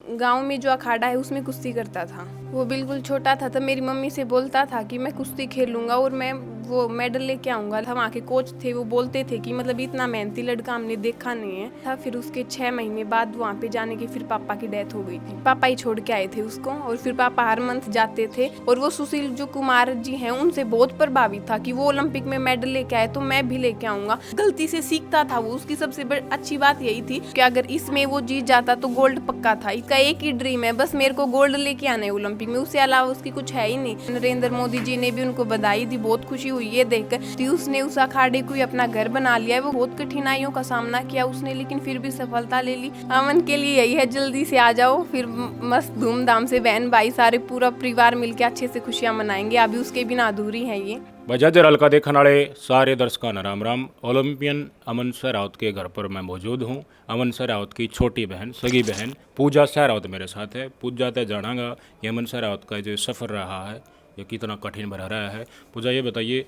गाँव में जो अखाड़ा है उसमें कुश्ती करता था। वो बिल्कुल छोटा था तब मेरी मम्मी से बोलता था कि मैं कुश्ती खेलूंगा और मैं वो मेडल लेके आऊंगा। हम वहाँ के कोच थे, वो बोलते थे कि मतलब इतना मेहनती लड़का हमने देखा नहीं है था। फिर उसके 6 महीने बाद वहाँ पे जाने की फिर पापा की डेथ हो गई थी। पापा ही छोड़ के आए थे उसको और फिर पापा हर मंथ जाते थे। और वो सुशील जो कुमार जी हैं उनसे बहुत प्रभावित था कि वो ओलंपिक में मेडल लेके आए तो मैं भी लेके आऊंगा। गलती से सीखता था वो। उसकी सबसे अच्छी बात यही थी कि अगर इसमें वो जीत जाता तो गोल्ड पक्का था। इसका एक ही ड्रीम है, बस मेरे को गोल्ड लेके आना है ओलंपिक में, उससे अलावा उसकी कुछ है ही नहीं। नरेंद्र मोदी जी ने भी उनको बधाई दी, बहुत खुशी हुई है देखकर कि उसने उस अखाड़े को ही अपना घर बना लिया है। वो बहुत कठिनाइयों का सामना किया उसने, लेकिन फिर भी सफलता ले ली। अमन के लिए यही है, जल्दी से आ जाओ, फिर मस्त धूमधाम से बहन भाई सारे पूरा परिवार मिलकर अच्छे से खुशियां मनाएंगे। अभी उसके बिना अधूरी है ये। बजाज हल्का देखने वाले सारे दर्शकों ने राम राम। ओलंपियन अमन सहरावत के घर पर मैं मौजूद हूँ। अमन सहरावत की छोटी बहन, सगी बहन पूजा सहरावत मेरे साथ है। पूजा ते जानागा कि अमन सहरावत का जो सफ़र रहा है ये कितना कठिन भरा रहा है। पूजा ये बताइए,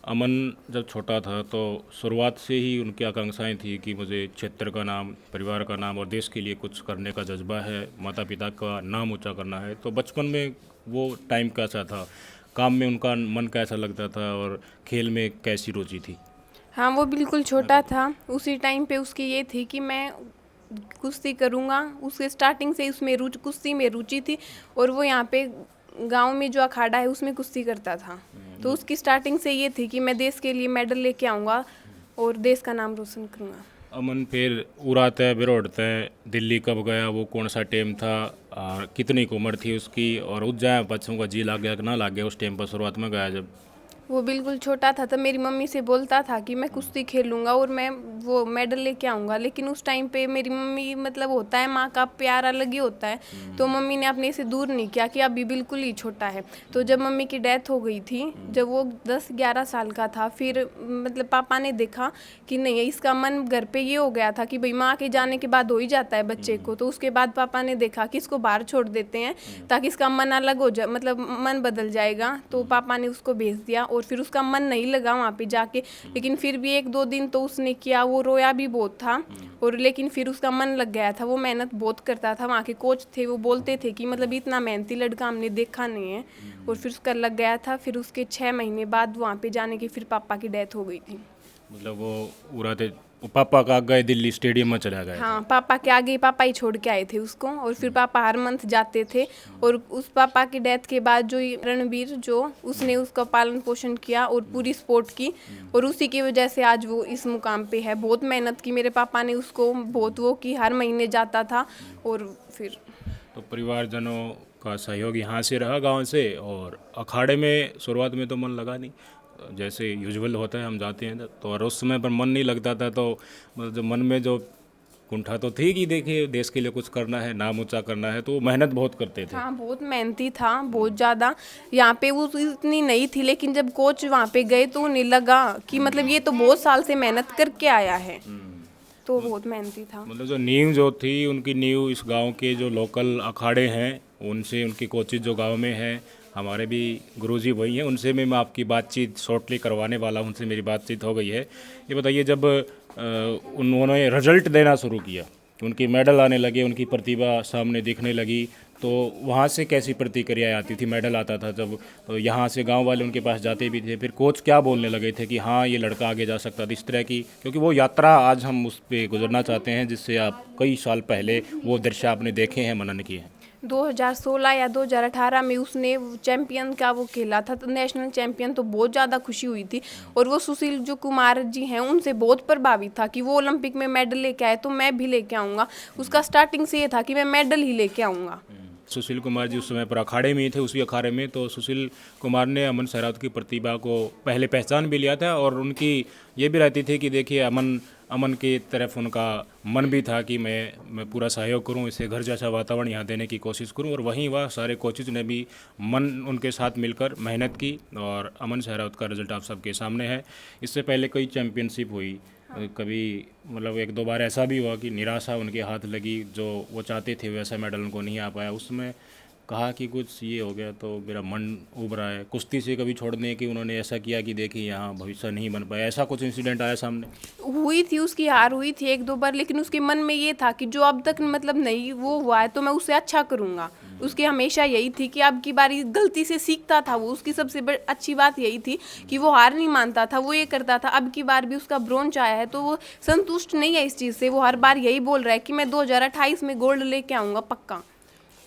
अमन जब छोटा था तो शुरुआत से ही उनकी आकांक्षाएं थी कि मुझे क्षेत्र का नाम, परिवार का नाम और देश के लिए कुछ करने का जज्बा है, माता पिता का नाम ऊंचा करना है। तो बचपन में वो टाइम कैसा था, काम में उनका मन कैसा लगता था और खेल में कैसी रुचि थी? हाँ, वो बिल्कुल छोटा था। उसी टाइम पे उसकी ये थी कि मैं कुश्ती करूँगा। उसके स्टार्टिंग से उसमें कुश्ती में रुचि थी। और वो यहाँ पे गांव में जो अखाड़ा है उसमें कुश्ती करता था। तो उसकी स्टार्टिंग से ये थी कि मैं देश के लिए मेडल लेके आऊँगा और देश का नाम रोशन करूँगा। अमन फिर उड़ाते है बिरोड़ते है, दिल्ली कब गया, वो कौन सा टाइम था और कितनी की उम्र थी उसकी, और उज्जैन बच्चों का जी लग गया कि ना लग गया उस टाइम पर शुरुआत में गया जब? वो बिल्कुल छोटा था तब मेरी मम्मी से बोलता था कि मैं कुश्ती खेलूंगा और मैं वो मेडल लेके आऊंगा। लेकिन उस टाइम पे मेरी मम्मी, मतलब होता है माँ का प्यार अलग ही होता है, तो मम्मी ने अपने से दूर नहीं किया कि अभी बिल्कुल ही छोटा है। तो जब मम्मी की डेथ हो गई थी, जब वो 10-11 साल का था, फिर मतलब पापा ने देखा कि नहीं, इसका मन घर पे ये हो गया था कि भाई माँ के जाने के बाद हो ही जाता है बच्चे को। तो उसके बाद पापा ने देखा कि इसको बाहर छोड़ देते हैं ताकि इसका मन अलग हो जाए, मतलब मन बदल जाएगा। तो पापा ने उसको भेज दिया और फिर उसका मन नहीं लगा वहाँ पे जाके। लेकिन फिर भी 1-2 दिन तो उसने किया, वो रोया भी बहुत था। और लेकिन फिर उसका मन लग गया था, वो मेहनत बहुत करता था। वहाँ के कोच थे, वो बोलते थे कि मतलब इतना मेहनती लड़का हमने देखा नहीं है। और फिर उसका लग गया था। फिर उसके 6 महीने बाद वहाँ पे जाने की फिर पापा की डेथ हो गई थी। मतलब वो उड़ाते, वो पापा का गए दिल्ली स्टेडियम में चला गया था? हाँ, पापा के आगे पापा ही छोड़ के आए थे उसको। और फिर पापा हर मंथ जाते थे। और उस पापा की डेथ के बाद जो ये रणवीर, जो उसने उसका पालन पोषण किया और पूरी सपोर्ट की, और उसी की वजह से आज वो इस मुकाम पे है। बहुत मेहनत की मेरे पापा ने, उसको बहुत वो की, हर महीने जाता था। और फिर तो परिवारजनों का सहयोग यहाँ से रहा गांव से, और अखाड़े में शुरुआत में तो मन लगा नहीं, जैसे यूजुअल होता है हम जाते हैं तो, और उस समय पर मन नहीं लगता था। तो मतलब जो मन में जो कुंठा तो थी कि देखिए देश के लिए कुछ करना है, नाम ऊंचा करना है, तो मेहनत बहुत करते थे। हाँ, बहुत मेहनती था, बहुत ज़्यादा। यहाँ पे वो इतनी नहीं थी, लेकिन जब कोच वहाँ पे गए तो उन्हें लगा कि मतलब ये तो बहुत साल से मेहनत करके आया है। तो बहुत मेहनती था। मतलब जो नींव जो थी उनकी नींव इस गांव के जो लोकल अखाड़े हैं उनसे, उनकी कोचिज जो गांव में है, हमारे भी गुरुजी वही हैं, उनसे मैं आपकी बातचीत शॉर्टली करवाने वाला हूं। उनसे मेरी बातचीत हो गई है। ये बताइए, जब उन्होंने रिजल्ट देना शुरू किया, उनकी मेडल आने लगे, उनकी प्रतिभा सामने दिखने लगी, तो वहाँ से कैसी प्रतिक्रिया आती थी? मेडल आता था जब, तो यहाँ से गांव वाले उनके पास जाते भी थे, फिर कोच क्या बोलने लगे थे कि हाँ ये लड़का आगे जा सकता था, इस तरह की? क्योंकि वो यात्रा आज हम उस पर गुजरना चाहते हैं जिससे आप कई साल पहले वो दृश्य आपने देखे हैं, मनन किए हैं। 2016 या 2018 में उसने चैंपियन का वो खेला था, तो नेशनल चैंपियन, तो बहुत ज़्यादा खुशी हुई थी। और वो सुशील जो कुमार जी हैं उनसे बहुत प्रभावित था कि वो ओलंपिक में मेडल लेके आए तो मैं भी लेके आऊँगा। उसका स्टार्टिंग से ये था कि मैं मेडल ही लेके आऊँगा। सुशील कुमार जी उस समय पर अखाड़े में ही थे, उसी अखाड़े में। तो सुशील कुमार ने अमन सहरावत की प्रतिभा को पहले पहचान भी लिया था, और उनकी ये भी रहती थी कि देखिए अमन अमन की तरफ उनका मन भी था कि मैं पूरा सहयोग करूं, इसे घर जैसा वातावरण यहाँ देने की कोशिश करूं। और वहीं वह सारे कोचेज ने भी मन उनके साथ मिलकर मेहनत की, और अमन सहरावत का रिजल्ट आप सबके सामने है। इससे पहले कई चैम्पियनशिप हुई, कभी मतलब 1-2 बार ऐसा भी हुआ कि निराशा उनके हाथ लगी, जो वो चाहते थे वैसा मेडल उनको नहीं आ पाया। उसमें कहा कि कुछ ये हो गया तो मेरा मन उब रहा है, कुश्ती से कभी छोड़ने की उन्होंने ऐसा किया कि देखिए यहाँ भविष्य नहीं बन पाया, ऐसा कुछ इंसिडेंट आया सामने? हुई थी, उसकी हार हुई थी एक दो बार, लेकिन उसके मन में ये था कि जो अब तक मतलब नहीं वो हुआ है तो मैं उससे अच्छा करूँगा। उसकी हमेशा यही थी कि अब की बारी गलती से सीखता था वो। उसकी सबसे अच्छी बात यही थी कि वो हार नहीं मानता था, वो ये करता था। अब की बार भी उसका ब्रोंज आया है तो वो संतुष्ट नहीं है इस चीज़ से। वो हर बार यही बोल रहा है कि मैं 2028 में गोल्ड लेके आऊँगा पक्का।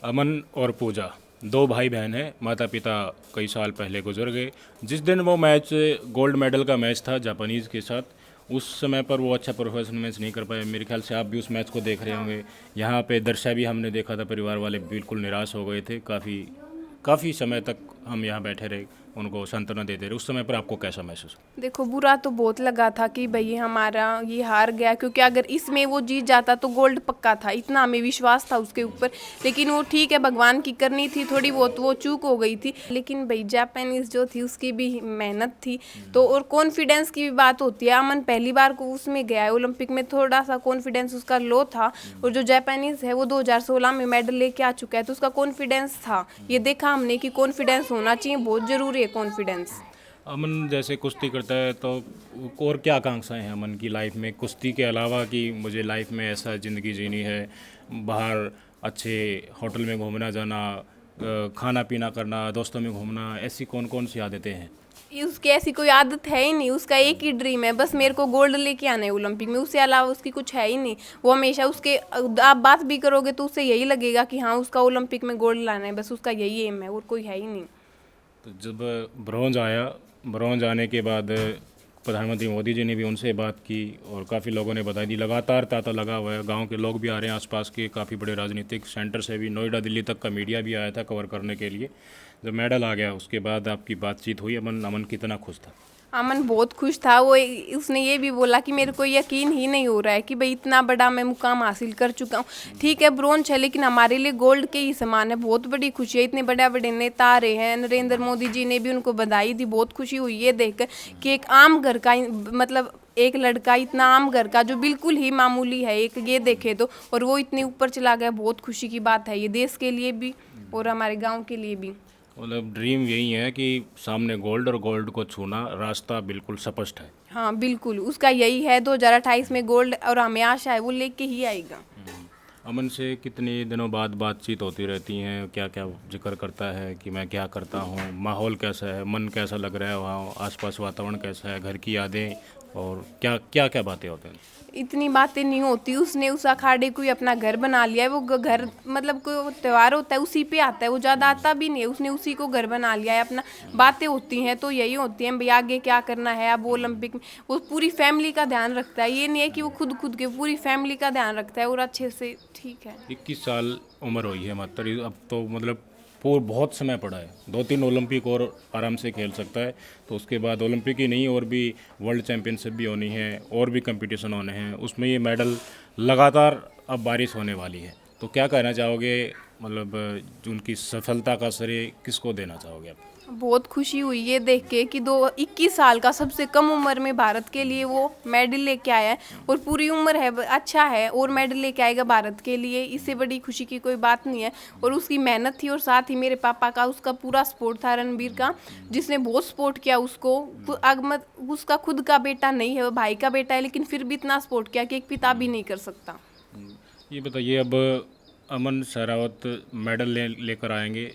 अमन और पूजा दो भाई बहन हैं, माता पिता कई साल पहले गुजर गए। जिस दिन वो मैच, गोल्ड मेडल का मैच था जापानीज़ के साथ, उस समय पर वो अच्छा परफॉर्मेंस नहीं कर पाए। मेरे ख्याल से आप भी उस मैच को देख रहे होंगे। यहाँ पे दर्शा भी हमने देखा था, परिवार वाले बिल्कुल निराश हो गए थे। काफ़ी समय तक हम यहाँ बैठे रहे, उनको सांत्वना देते रहे। उस समय पर आपको कैसा महसूस? देखो, बुरा तो बहुत लगा था कि भाई हमारा ये हार गया, क्योंकि अगर इसमें वो जीत जाता तो गोल्ड पक्का था, इतना हमें विश्वास था उसके ऊपर। लेकिन वो ठीक है, भगवान की करनी थी, थोड़ी बहुत वो चूक हो गई थी। लेकिन भाई जापानीज जो थी उसकी भी मेहनत थी तो, और कॉन्फिडेंस की भी बात होती है। अमन पहली बार को उसमें गया है ओलंपिक में, थोड़ा सा कॉन्फिडेंस उसका लो था। और जो जापानीज है वो 2016 में मेडल लेके आ चुका है तो उसका कॉन्फिडेंस था। ये देखा हमने कि कॉन्फिडेंस होना चाहिए, बहुत ज़रूरी है कॉन्फिडेंस। अमन जैसे कुश्ती करता है तो और क्या आकांक्षाएं हैं अमन की लाइफ में, कुश्ती के अलावा कि मुझे लाइफ में ऐसा ज़िंदगी जीनी है, बाहर अच्छे होटल में घूमना जाना, खाना पीना करना, दोस्तों में घूमना, ऐसी कौन कौन सी आदतें हैं? उसकी ऐसी कोई आदत है ही नहीं। उसका एक ही ड्रीम है, बस मेरे को गोल्ड लेके आना है ओलंपिक में, उससे अलावा उसकी कुछ है ही नहीं। वो हमेशा उसके, आप बात भी करोगे तो उससे यही लगेगा कि हाँ उसका ओलंपिक में गोल्ड लाना है, बस उसका यही एम है और कोई है ही नहीं। तो जब ब्रॉन्ज आया, ब्रॉन्ज आने के बाद प्रधानमंत्री मोदी जी ने भी उनसे बात की और काफ़ी लोगों ने बताई दी। लगातार तांता लगा हुआ है, गांव के लोग भी आ रहे हैं, आसपास के काफ़ी बड़े राजनीतिक सेंटर से भी, नोएडा दिल्ली तक का मीडिया भी आया था कवर करने के लिए। जब मेडल आ गया उसके बाद आपकी बातचीत हुई, अमन कितना खुश था? अमन बहुत खुश था। उसने ये भी बोला कि मेरे को यकीन ही नहीं हो रहा है कि भाई इतना बड़ा मैं मुकाम हासिल कर चुका हूँ। ठीक है ब्रोंज है, लेकिन हमारे लिए गोल्ड के ही समान है। बहुत बड़ी खुशी है, इतने बड़े बड़े नेता आ रहे हैं। नरेंद्र मोदी जी ने भी उनको बधाई दी। बहुत खुशी हुई है देखकर कि एक आम घर का, मतलब एक लड़का इतना आम घर का जो बिल्कुल ही मामूली है एक, ये देखे तो, और वो इतने ऊपर चला गया। बहुत खुशी की बात है ये, देश के लिए भी और हमारे गाँव के लिए भी। मतलब ड्रीम यही है कि सामने गोल्ड, और गोल्ड को छूना, रास्ता बिल्कुल स्पष्ट है। हाँ बिल्कुल, उसका यही है 2028 में गोल्ड, और हमें आशा है वो लेके ही आएगा। अमन से कितने दिनों बाद बातचीत होती रहती हैं? क्या क्या जिक्र करता है कि मैं क्या करता हूँ, माहौल कैसा है, मन कैसा लग रहा है, वहाँ आसपास वातावरण कैसा है, घर की यादें, और क्या क्या क्या बातें होती हैं? इतनी बातें नहीं होती। उसने उस अखाड़े को ही अपना घर बना लिया है। वो घर, मतलब कोई त्यौहार होता है उसी पे आता है, वो ज़्यादा आता भी नहीं है। उसने उसी को घर बना लिया है अपना। बातें होती हैं तो यही होती हैं, भाई आगे क्या करना है। अब ओलंपिक में वो पूरी फैमिली का ध्यान रखता है। ये नहीं है कि वो खुद के, पूरी फैमिली का ध्यान रखता है और अच्छे से। ठीक है, 21 साल उम्र हुई है मात्र, अब तो मतलब पूरा बहुत समय पड़ा है। 2-3 ओलंपिक और आराम से खेल सकता है। तो उसके बाद ओलंपिक ही नहीं, और भी वर्ल्ड चैम्पियनशिप भी होनी है, और भी कंपटीशन होने हैं, उसमें ये मेडल लगातार अब बारिश होने वाली है। तो क्या कहना चाहोगे, मतलब उनकी सफलता का श्रेय किसको देना चाहोगे आप? बहुत खुशी हुई ये देख के कि 21 साल का, सबसे कम उम्र में भारत के लिए वो मेडल लेके आया है। और पूरी उम्र है, अच्छा है, और मेडल लेके आएगा भारत के लिए। इससे बड़ी खुशी की कोई बात नहीं है। और उसकी मेहनत थी, और साथ ही मेरे पापा का, उसका पूरा सपोर्ट था, रणबीर का, जिसने बहुत सपोर्ट किया उसको। उसका खुद का बेटा नहीं है, वो भाई का बेटा है, लेकिन फिर भी इतना सपोर्ट किया कि एक पिता भी नहीं कर सकता। ये बताइए, अब अमन सहरावत मेडल लेकर आएंगे,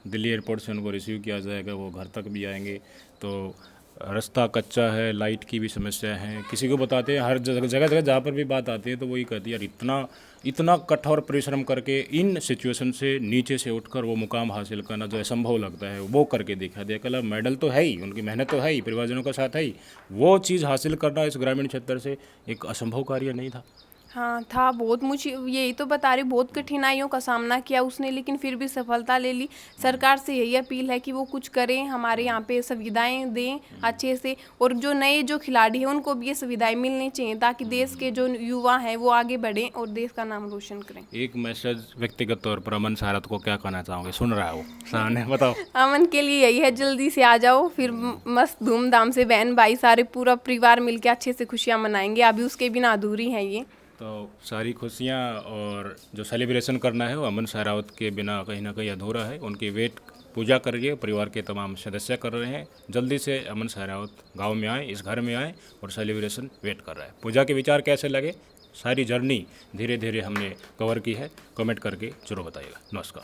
दिल्ली एयरपोर्ट से उनको रिसीव किया जाएगा, वो घर तक भी आएंगे, तो रास्ता कच्चा है, लाइट की भी समस्या है। किसी को बताते हैं, हर जगह जगह जहाँ पर भी बात आती है तो वही कहती है, यार इतना कठोर परिश्रम करके इन सिचुएशन से नीचे से उठकर वो मुकाम हासिल करना जो असंभव लगता है, वो करके दिखा दिया। कल मेडल तो है ही, उनकी मेहनत तो है ही, परिवारजनों का साथ है ही, वो चीज़ हासिल करना इस ग्रामीण क्षेत्र से एक असंभव कार्य नहीं था। हाँ था, बहुत मुझे यही तो बता रही, बहुत कठिनाइयों का सामना किया उसने, लेकिन फिर भी सफलता ले ली। सरकार से यही अपील है कि वो कुछ करें, हमारे यहाँ पे सुविधाएं दें अच्छे से, और जो नए जो खिलाड़ी हैं उनको भी ये सुविधाएं मिलनी चाहिए, ताकि देश के जो युवा हैं वो आगे बढ़ें और देश का नाम रोशन करें। एक मैसेज व्यक्तिगत तौर पर अमन सहरावत को क्या कहना चाहोगे? सुन रहा है वो सामने, बताओ। अमन के लिए यही है, जल्दी से आ जाओ, फिर मस्त धूमधाम से बहन भाई सारे पूरा परिवार मिलके अच्छे से खुशियाँ मनाएंगे। अभी उसके बिना अधूरी है ये। तो सारी खुशियाँ और जो सेलिब्रेशन करना है वो अमन सहरावत के बिना कहीं ना कहीं अधूरा है। उनकी वेट पूजा करिए, परिवार के तमाम सदस्य कर रहे हैं। जल्दी से अमन सहरावत गांव में आए, इस घर में आए और सेलिब्रेशन वेट कर रहा है। पूजा के विचार कैसे लगे, सारी जर्नी धीरे धीरे हमने कवर की है, कमेंट करके जरूर बताइएगा। नमस्कार।